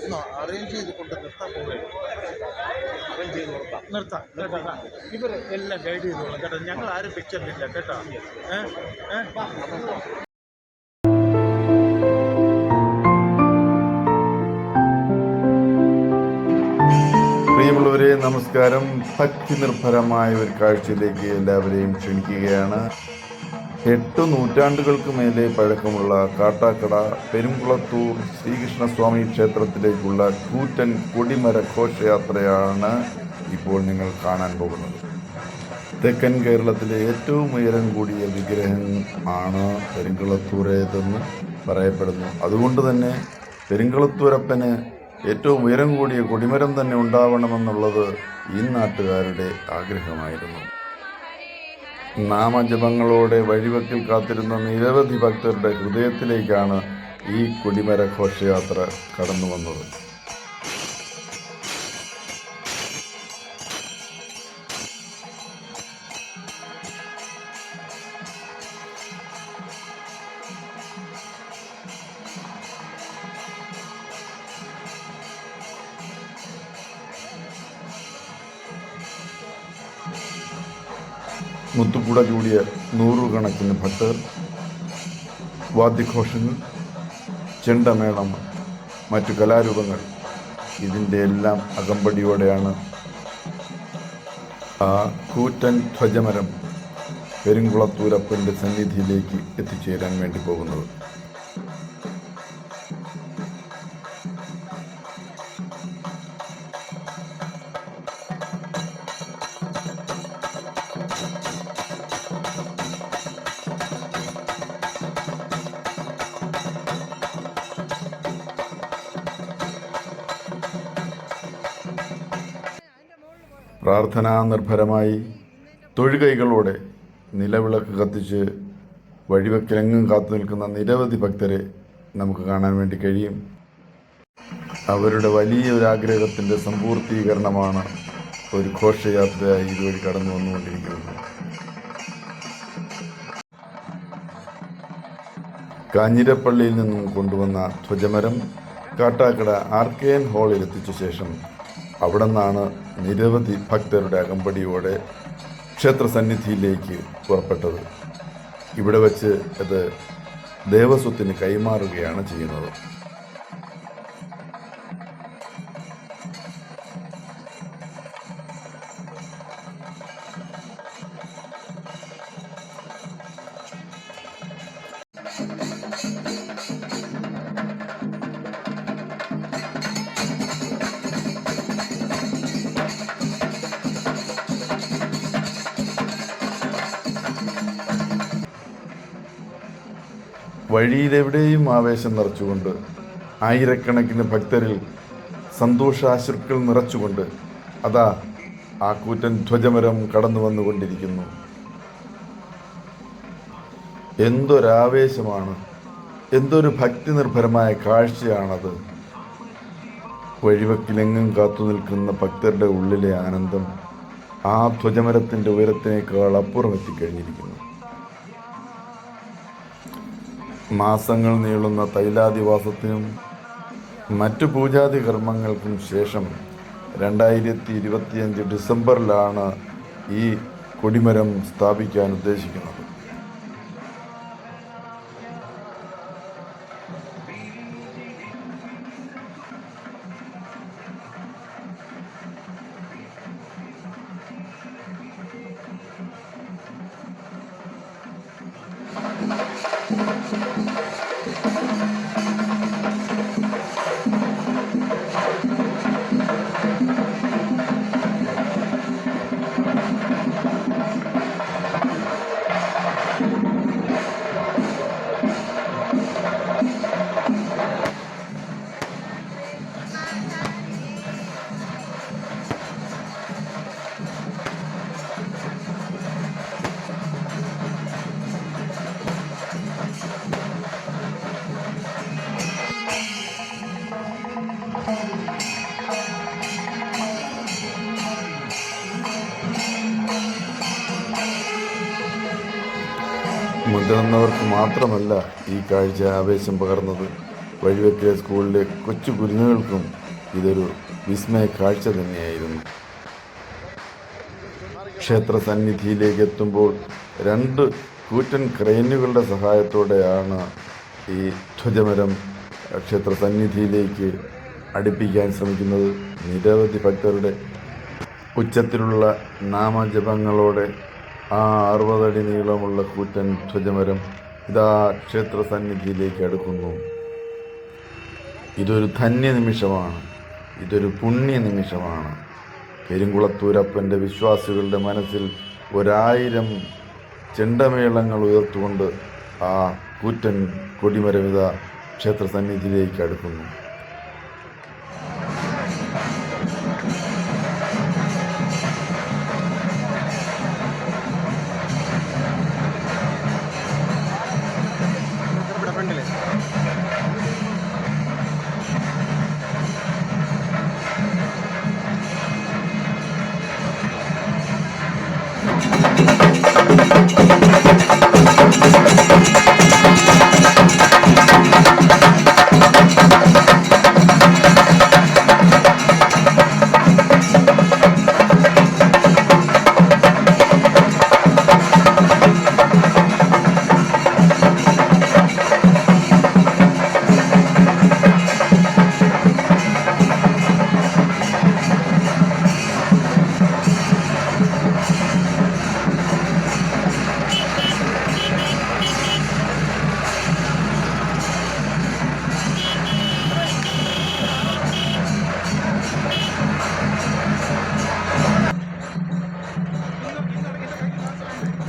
ഒന്ന് അറേഞ്ച് ചെയ്ത് കൊണ്ട് നിർത്താൻ പോവുകയാണ്. അറേഞ്ച് ചെയ്ത് നിർത്താം കേട്ടോ. ഇവർ എല്ലാം ഗൈഡ് ചെയ്തോളാം കേട്ടോ. ഞങ്ങൾ ആരും പിക്ചറിലില്ല കേട്ടോ. പ്രിയമുള്ളവരെ നമസ്കാരം. ഭക്തി നിർഭരമായ ഒരു കാഴ്ചയിലേക്ക് എല്ലാവരെയും ക്ഷണിക്കുകയാണ്. 8 നൂറ്റാണ്ടുകൾക്ക് മേലെ പഴക്കമുള്ള കാട്ടാക്കട പെരുംകുളത്തൂർ ശ്രീകൃഷ്ണസ്വാമി ക്ഷേത്രത്തിലേക്കുള്ള കൂറ്റൻ കൊടിമര ഘോഷയാത്രയാണ് ഇപ്പോൾ നിങ്ങൾ കാണാൻ പോകുന്നത്. തെക്കൻ കേരളത്തിലെ ഏറ്റവും ഉയരം കൂടിയ വിഗ്രഹം ആണ് പെരുംകുളത്തൂരേതെന്ന് പറയപ്പെടുന്നു. അതുകൊണ്ട് തന്നെ പെരുംകുളത്തൂരപ്പന് ഏറ്റവും ഉയരം കൂടിയ കൊടിമരം തന്നെ ഉണ്ടാവണമെന്നുള്ളത് ഈ നാട്ടുകാരുടെ ആഗ്രഹമായിരുന്നു. നാമജപങ്ങളോടെ വഴിവെക്കിൽ കാത്തിരുന്ന നിരവധി ഭക്തരുടെ ഹൃദയത്തിലേക്കാണ് ഈ കൊടിമര ഘോഷയാത്ര കടന്നു വന്നത്. മുത്തുകുട ചൂടിയ നൂറുകണക്കിന് ഭക്തർ, വാദ്യഘോഷങ്ങൾ, ചെണ്ടമേളം, മറ്റു കലാരൂപങ്ങൾ, ഇതിൻ്റെ എല്ലാം അകമ്പടിയോടെയാണ് ആ കൂറ്റൻ ധ്വജമരം പെരുംകുളത്തൂരപ്പൻ്റെ സന്നിധിയിലേക്ക് എത്തിച്ചേരാൻ വേണ്ടി പോകുന്നത്. പ്രാർത്ഥനാ നിർഭരമായി തൊഴുകൈകളോടെ നിലവിളക്ക് കത്തിച്ച് വഴിവെക്കിലെങ്ങും കാത്തു നിൽക്കുന്ന നിരവധി ഭക്തരെ നമുക്ക് കാണാൻ വേണ്ടി കഴിയും. അവരുടെ വലിയൊരാഗ്രഹത്തിൻ്റെ സമ്പൂർത്തീകരണമാണ് ഒരു ഘോഷയാത്രയായി ഇതുവഴി കടന്നു വന്നുകൊണ്ടിരിക്കുന്നത്. കാഞ്ഞിരപ്പള്ളിയിൽ നിന്നും കൊണ്ടുവന്ന ധ്വജമരം കാട്ടാക്കട ആർക്കേൻ ഹാളിൽ എത്തിച്ച ശേഷം അവിടെ നിന്നാണ് നിരവധി ഭക്തരുടെ അകമ്പടിയോടെ ക്ഷേത്രസന്നിധിയിലേക്ക് പുറപ്പെട്ടത്. ഇവിടെ വച്ച് അത് ദേവസ്വത്തിന് കൈമാറുകയാണ് ചെയ്യുന്നത്. വഴിയിലെവിടെയും ആവേശം നിറച്ചുകൊണ്ട് ആയിരക്കണക്കിന് ഭക്തരിൽ സന്തോഷാശ്രുക്കൾ നിറച്ചുകൊണ്ട് അതാ ആ കൂറ്റൻ ധ്വജമരം കടന്നു വന്നുകൊണ്ടിരിക്കുന്നു. എന്തൊരാവേശമാണ്, എന്തൊരു ഭക്തി നിർഭരമായ കാഴ്ചയാണത്. വഴിവെക്കിലെങ്ങും കാത്തു നിൽക്കുന്ന ഭക്തരുടെ ഉള്ളിലെ ആനന്ദം ആ ധ്വജമരത്തിൻ്റെ ഉയരത്തിനേക്കാൾ അപ്പുറം എത്തിക്കഴിഞ്ഞിരിക്കുന്നു. മാസങ്ങൾ നീളുന്ന തൈലാദിവാസത്തിനും മറ്റു പൂജാതി കർമ്മങ്ങൾക്കും ശേഷം 2025 ഡിസംബറിലാണ് ഈ കൊടിമരം സ്ഥാപിക്കാൻ ഉദ്ദേശിക്കുന്നത്. മുതിർന്നവർക്ക് മാത്രമല്ല ഈ കാഴ്ച ആവേശം പകർന്നത്, വഴിവെക്കൽ സ്കൂളിലെ കൊച്ചു കുരുന്നുകൾക്കും ഇതൊരു വിസ്മയ കാഴ്ച തന്നെയായിരുന്നു. ക്ഷേത്ര സന്നിധിയിലേക്ക് എത്തുമ്പോൾ 2 കൂറ്റൻ ക്രെയിനുകളുടെ സഹായത്തോടെയാണ് ഈ ധ്വജമരം ക്ഷേത്ര സന്നിധിയിലേക്ക് അടുപ്പിക്കാൻ ശ്രമിക്കുന്നത്. നിരവധി ഭക്തരുടെ ഉച്ചത്തിലുള്ള നാമജപങ്ങളോടെ ആ 60 അടി നീളമുള്ള കൂറ്റൻ ധ്വജമരം ഇതാ ക്ഷേത്ര സന്നിധിയിലേക്ക് അടുക്കുന്നു. ഇതൊരു ധന്യ നിമിഷമാണ്, ഇതൊരു പുണ്യ നിമിഷമാണ്. പെരുങ്കുളത്തൂരപ്പൻ്റെ വിശ്വാസികളുടെ മനസ്സിൽ 1000 ചെണ്ടമേളങ്ങൾ ഉയർത്തുകൊണ്ട് ആ കൂറ്റൻ കൊടിമരമിത ക്ഷേത്ര സന്നിധിയിലേക്ക് അടുക്കുന്നു.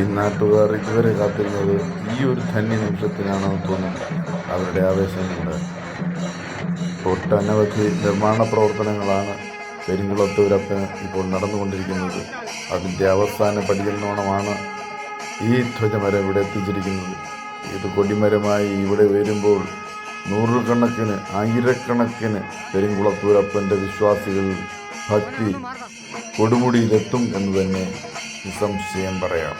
ഈ നാട്ടുകാർ ഇതുവരെ കാത്തിരുന്നത് ഈ ഒരു ധന്യ നിമിഷത്തിനാണെന്ന് തോന്നുന്നു. അവരുടെ ആവേശം കൊണ്ട് ഒട്ടനവധി നിർമ്മാണ പ്രവർത്തനങ്ങളാണ് പെരുങ്കുളത്തൂരപ്പന് ഇപ്പോൾ നടന്നുകൊണ്ടിരിക്കുന്നത്. അതിൻ്റെ അവസാന പടിയെന്നോണമാണ് ഈ ധ്വജമരം ഇവിടെ എത്തിച്ചിരിക്കുന്നത്. ഇത് കൊടിമരമായി ഇവിടെ വരുമ്പോൾ നൂറുകണക്കിന് ആയിരക്കണക്കിന് പെരുങ്കുളത്തൂരപ്പൻ്റെ വിശ്വാസികൾ ഭക്തി കൊടുമുടിയിലെത്തും എന്ന് തന്നെ നിസ്സംശയം പറയാം.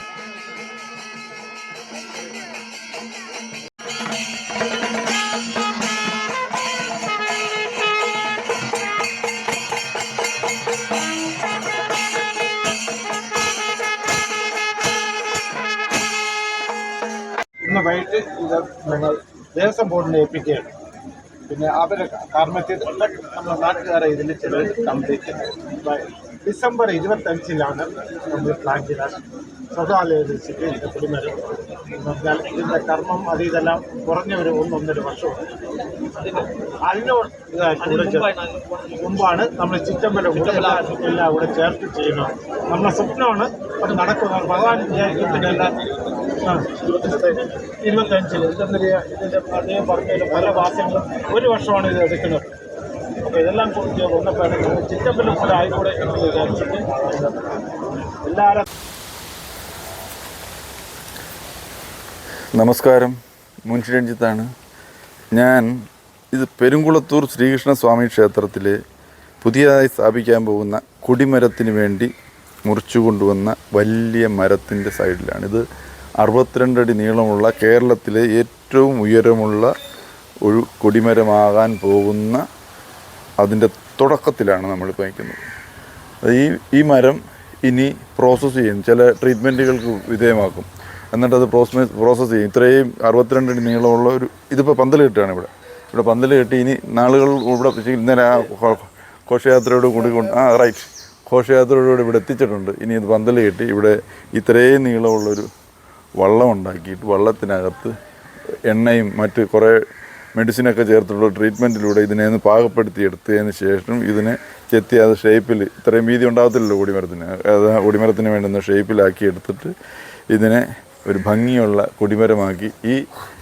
ഇന്ന് വൈകിട്ട് ഇത് ഞങ്ങൾ ദേവസ്വം ബോർഡിനെ ഏൽപ്പിക്കുകയാണ്. പിന്നെ അവരെ കാർമ്മത്തിൽ നമ്മുടെ നാട്ടുകാരെ ഇതിൽ ചിലർ കംപ്ലീറ്റ് ഡിസംബർ 25-ലാണ് നമ്മൾ പ്ലാൻ ചെയ്താൽ സ്വകാലയ വെച്ചിട്ട് ഇതിൻ്റെ കൊടിമരം എന്ന് പറഞ്ഞാൽ ഇതിൻ്റെ കർമ്മം അത് ഇതെല്ലാം കുറഞ്ഞ ഒരു 1-1.5 വർഷമാണ്. അതിനോട് മുമ്പാണ് നമ്മൾ ചിറ്റമ്പലം എല്ലാം കൂടെ ചേർത്ത് ചെയ്യുന്നത്. നമ്മുടെ സ്വപ്നമാണ് അത് നടക്കുന്നത്. ഭഗവാൻ വിചാരിക്കുന്നതിനെല്ലാം 25-ൽ ഇതിൻ്റെ അദ്ദേഹം പറഞ്ഞതിൽ പല വാസങ്ങളും 1 വർഷമാണ് ഇത് എടുക്കുന്നത്. അപ്പോൾ ഇതെല്ലാം കുറിച്ച് വന്നപ്പോഴാണ് നമ്മൾ ചിറ്റമ്പലം പോലെ ആയിക്കൂടെ എന്ന് വിചാരിച്ചിട്ട് എല്ലാവരും. നമസ്കാരം, മുൻഷി രഞ്ജിത്താണ്. ഞാൻ ഇത് പെരുങ്കുളത്തൂർ ശ്രീകൃഷ്ണസ്വാമി ക്ഷേത്രത്തിലെ പുതിയതായി സ്ഥാപിക്കാൻ പോകുന്ന കൊടിമരത്തിന് വേണ്ടി മുറിച്ചു കൊണ്ടുവന്ന വലിയ മരത്തിൻ്റെ സൈഡിലാണ്. ഇത് 62 അടി നീളമുള്ള കേരളത്തിലെ ഏറ്റവും ഉയരമുള്ള ഒരു കൊടിമരമാകാൻ പോകുന്ന അതിൻ്റെ തുടക്കത്തിലാണ് നമ്മളിപ്പോൾ നിൽക്കുന്നത്. ഈ മരം ഇനി പ്രോസസ്സ് ചെയ്യും, ചില ട്രീറ്റ്മെൻറ്റുകൾക്ക് വിധേയമാക്കും, എന്നിട്ടത് പ്രോസസ്സ് ചെയ്യും. ഇത്രയും 62 അടി നീളമുള്ള ഒരു ഇതിപ്പോൾ പന്തൽ കെട്ടുകയാണ്. ഇവിടെ പന്തൽ കെട്ടി ഇനി നാളുകൾ ഇവിടെ ഇന്നലെ ആ ഘോഷയാത്രയോട് കൂടി ഘോഷയാത്രയോടുകൂടി ഇവിടെ എത്തിച്ചിട്ടുണ്ട്. ഇനി ഇത് പന്തൽ കെട്ടി ഇവിടെ ഇത്രയും നീളമുള്ളൊരു വള്ളം ഉണ്ടാക്കിയിട്ട് വള്ളത്തിനകത്ത് എണ്ണയും മറ്റ് കുറേ മെഡിസിനൊക്കെ ചേർത്തുള്ള ട്രീറ്റ്മെൻറ്റിലൂടെ ഇതിനെ ഒന്ന് പാകപ്പെടുത്തി എടുത്തതിന് ശേഷം ഇതിനെ ചെത്തി അത് ഷേപ്പിൽ, ഇത്രയും വീതി ഉണ്ടാകത്തില്ലല്ലോ കൊടിമരത്തിന്, അത് കൊടിമരത്തിന് വേണ്ടുന്ന ഷേപ്പിലാക്കി എടുത്തിട്ട് ഇതിനെ ഒരു ഭംഗിയുള്ള കൊടിമരമാക്കി ഈ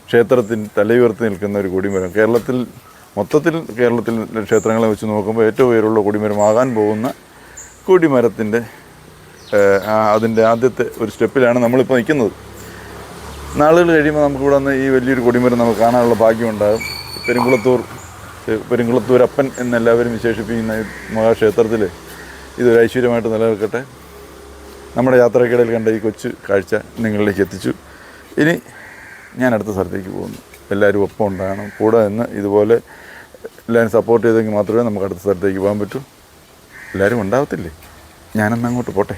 ക്ഷേത്രത്തിന് തലയുയർത്തി നിൽക്കുന്ന ഒരു കൊടിമരം. മൊത്തത്തിൽ കേരളത്തിൽ ക്ഷേത്രങ്ങളെ വെച്ച് നോക്കുമ്പോൾ ഏറ്റവും ഉയരമുള്ള കൊടിമരമാകാൻ പോകുന്ന കൊടിമരത്തിൻ്റെ അതിൻ്റെ ആദ്യത്തെ ഒരു സ്റ്റെപ്പിലാണ് നമ്മളിപ്പോൾ നിൽക്കുന്നത്. നാളുകൾ കഴിയുമ്പോൾ നമുക്കിവിടെ വന്ന് ഈ വലിയൊരു കൊടിമരം നമുക്ക് കാണാനുള്ള ഭാഗ്യമുണ്ടാകും. പെരുങ്കുളത്തൂരപ്പൻ എന്നെല്ലാവരും വിശേഷിപ്പിക്കുന്ന ഈ മഹാക്ഷേത്രത്തിൽ ഇതൊരു ഐശ്വര്യമായിട്ട് നിലനിൽക്കട്ടെ. നമ്മുടെ യാത്രക്കിടയിൽ കണ്ട ഈ കൊച്ചു കാഴ്ച നിങ്ങളിലേക്ക് എത്തിച്ചു. ഇനി ഞാൻ അടുത്ത സ്ഥലത്തേക്ക് പോകുന്നു. എല്ലാവരും ഒപ്പം ഉണ്ടാകണം. കൂടെ നിന്ന് ഇതുപോലെ എല്ലാവരും സപ്പോർട്ട് ചെയ്തെങ്കിൽ മാത്രമേ നമുക്ക് അടുത്ത സ്ഥലത്തേക്ക് പോകാൻ പറ്റൂ. എല്ലാവരും ഉണ്ടാകത്തില്ലേ? ഞാനെന്നങ്ങോട്ട് പോട്ടെ.